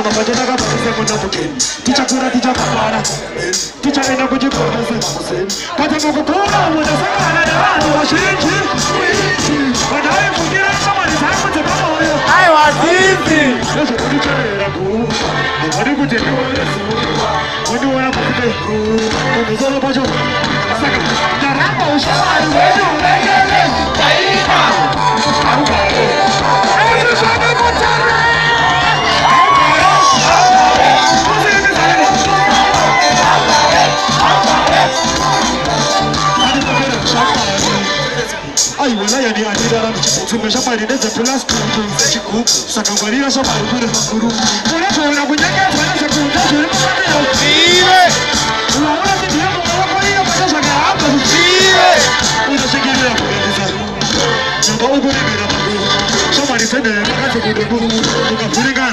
mabajeta kama sema na tukeni ticha kura ticha kapara ticha ina kujikona sema kata mkukuna unasema na watu washiriki wadai kugira kama ni sababu tena moyo ai wazizi sasa kuchera ku wadi kutenda wadi wana kute unazona pacho saka darama ushari wewe unegele taima ai wala ya ni adira na tumesha marineza plastic chiku sakambalia so barabara makuru kuna tuna kunyaka tuna sekunda tuna siwe unaona ndio kwa hiyo bado sasa hapa siwe unasikia kueleza ndio uko ni bila makuru so marineza kaza kudogo tukafuringa